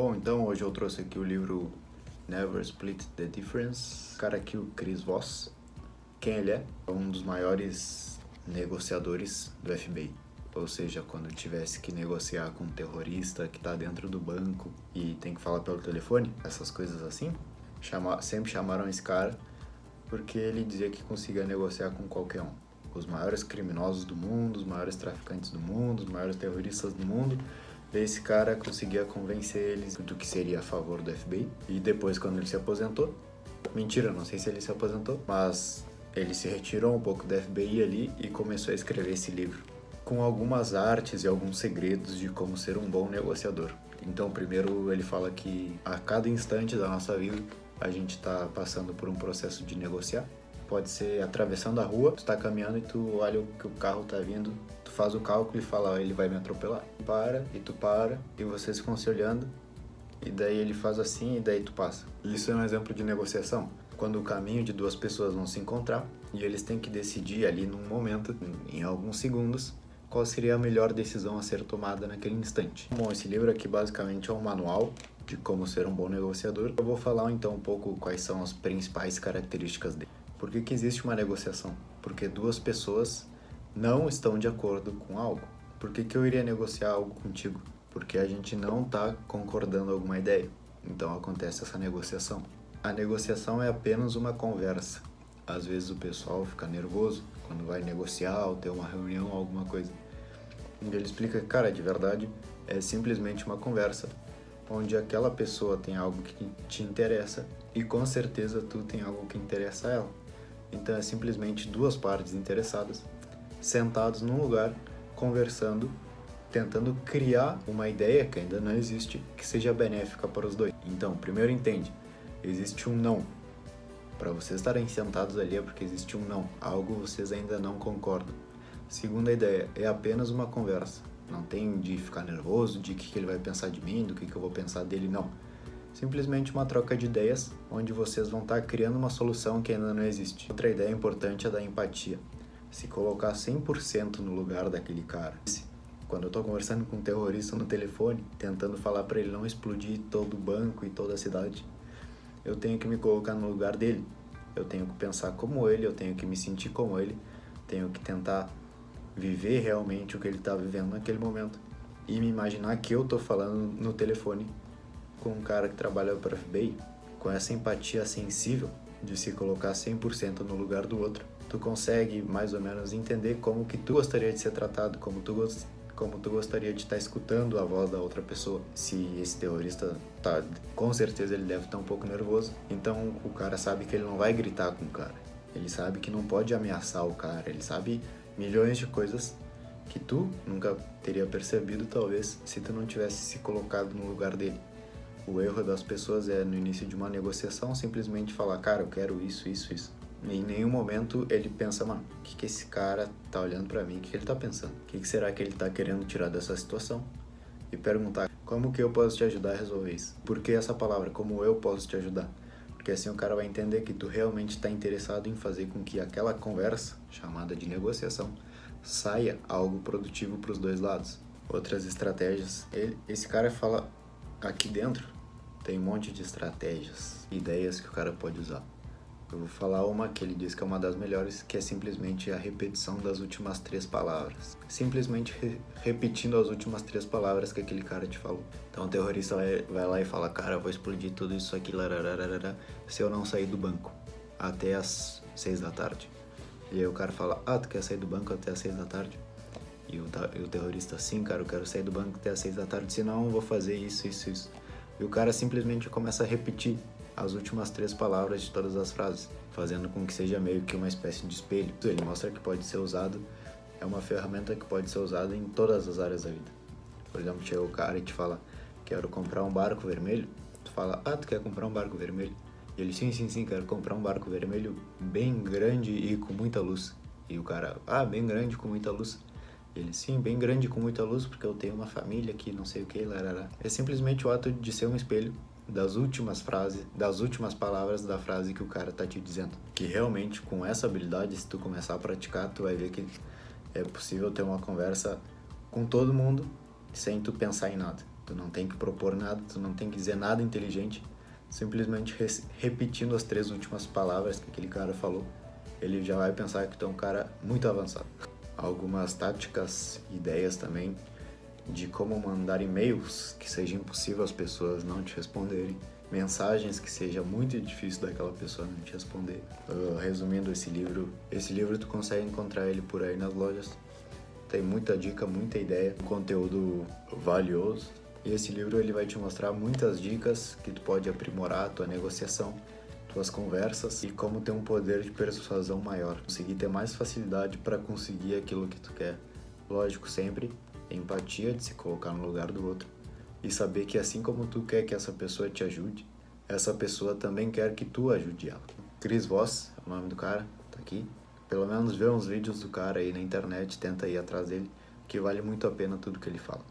Bom, então hoje eu trouxe aqui o livro Never Split the Difference. O cara aqui, o Chris Voss, quem ele é? É um dos maiores negociadores do FBI. Ou seja, quando tivesse que negociar com um terrorista que tá dentro do banco e tem que falar pelo telefone, essas coisas assim, sempre chamaram esse cara porque ele dizia que conseguia negociar com qualquer um. Os maiores criminosos do mundo, os maiores traficantes do mundo, os maiores terroristas do mundo. Esse cara conseguia convencer eles do que seria a favor do FBI. E depois, quando ele se aposentou, mentira, não sei se ele se aposentou, mas ele se retirou um pouco do FBI ali e começou a escrever esse livro, com algumas artes e alguns segredos de como ser um bom negociador. Então, primeiro ele fala que a cada instante da nossa vida a gente está passando por um processo de negociar. Pode ser atravessando a rua, tu tá caminhando e tu olha que o carro tá vindo, tu faz o cálculo e fala, ele vai me atropelar. Para, e tu para, e vocês ficam se olhando, e daí ele faz assim, e daí tu passa. Isso é um exemplo de negociação. Quando o caminho de duas pessoas vão se encontrar, e eles têm que decidir ali num momento, em alguns segundos, qual seria a melhor decisão a ser tomada naquele instante. Bom, esse livro aqui basicamente é um manual de como ser um bom negociador. Eu vou falar então um pouco quais são as principais características dele. Por que existe uma negociação? Porque duas pessoas não estão de acordo com algo. Por que eu iria negociar algo contigo? Porque a gente não está concordando alguma ideia. Então acontece essa negociação. A negociação é apenas uma conversa. Às vezes o pessoal fica nervoso quando vai negociar ou ter uma reunião ou alguma coisa. E ele explica que, cara, de verdade, é simplesmente uma conversa onde aquela pessoa tem algo que te interessa e com certeza tu tem algo que interessa a ela. Então é simplesmente duas partes interessadas, sentados num lugar, conversando, tentando criar uma ideia que ainda não existe, que seja benéfica para os dois. Então, primeiro entende, existe um não. Para vocês estarem sentados ali é porque existe um não, algo vocês ainda não concordam. Segunda ideia, é apenas uma conversa. Não tem de ficar nervoso, de o que ele vai pensar de mim, do que eu vou pensar dele, não. Simplesmente uma troca de ideias, onde vocês vão estar criando uma solução que ainda não existe. Outra ideia importante é da empatia. Se colocar 100% no lugar daquele cara. Quando eu estou conversando com um terrorista no telefone, tentando falar para ele não explodir todo o banco e toda a cidade, eu tenho que me colocar no lugar dele. Eu tenho que pensar como ele, eu tenho que me sentir como ele, tenho que tentar viver realmente o que ele está vivendo naquele momento e me imaginar que eu estou falando no telefone com um cara que trabalha para o FBI, com essa empatia sensível de se colocar 100% no lugar do outro. Tu consegue mais ou menos entender como que tu gostaria de ser tratado, como tu gostaria de estar escutando a voz da outra pessoa. Se esse terrorista tá, com certeza ele deve estar um pouco nervoso, então o cara sabe que ele não vai gritar com o cara. Ele sabe que não pode ameaçar o cara, ele sabe milhões de coisas que tu nunca teria percebido, talvez, se tu não tivesse se colocado no lugar dele. O erro das pessoas é, no início de uma negociação, simplesmente falar, cara, eu quero isso, isso, isso. E em nenhum momento ele pensa, mano, o que esse cara tá olhando pra mim, o que ele tá pensando? O que será que ele tá querendo tirar dessa situação? E perguntar, como que eu posso te ajudar a resolver isso? Por que essa palavra, como eu posso te ajudar? Porque assim o cara vai entender que tu realmente está interessado em fazer com que aquela conversa, chamada de negociação, saia algo produtivo para os dois lados. Outras estratégias. Esse cara fala aqui dentro, tem um monte de estratégias, ideias que o cara pode usar. Eu vou falar uma que ele diz que é uma das melhores, que é simplesmente a repetição das últimas 3 palavras. Simplesmente repetindo as últimas 3 palavras que aquele cara te falou. Então o terrorista vai lá e fala, cara, eu vou explodir tudo isso aqui se eu não sair do banco até as 6 da tarde. E aí o cara fala, tu quer sair do banco até as 6 da tarde? E o terrorista, sim, cara, eu quero sair do banco até as 6 da tarde, senão eu vou fazer isso, isso, isso. E o cara simplesmente começa a repetir as últimas 3 palavras de todas as frases, fazendo com que seja meio que uma espécie de espelho. Ele mostra que pode ser usado, é uma ferramenta que pode ser usada em todas as áreas da vida. Por exemplo, chega o cara e te fala, quero comprar um barco vermelho. Tu fala, tu quer comprar um barco vermelho? E ele, sim, quero comprar um barco vermelho bem grande e com muita luz. E o cara, bem grande com muita luz. Ele, sim, bem grande com muita luz, porque eu tenho uma família que não sei o que, larará. É simplesmente o ato de ser um espelho das últimas frases, das últimas palavras da frase que o cara tá te dizendo. Que realmente, com essa habilidade, se tu começar a praticar, tu vai ver que é possível ter uma conversa com todo mundo sem tu pensar em nada. Tu não tem que propor nada, tu não tem que dizer nada inteligente, simplesmente repetindo as 3 últimas palavras que aquele cara falou, ele já vai pensar que tu é um cara muito avançado. Algumas táticas, ideias também de como mandar e-mails que seja impossível as pessoas não te responderem, mensagens que seja muito difícil daquela pessoa não te responder. Resumindo esse livro tu consegue encontrar ele por aí nas lojas. Tem muita dica, muita ideia, conteúdo valioso. E esse livro ele vai te mostrar muitas dicas que tu pode aprimorar a tua negociação, tuas conversas e como ter um poder de persuasão maior, conseguir ter mais facilidade para conseguir aquilo que tu quer. Lógico, sempre empatia, de se colocar no lugar do outro e saber que assim como tu quer que essa pessoa te ajude, essa pessoa também quer que tu ajude ela. Chris Voss é o nome do cara, tá aqui. Pelo menos vê uns vídeos do cara aí na internet, tenta ir atrás dele, que vale muito a pena tudo que ele fala.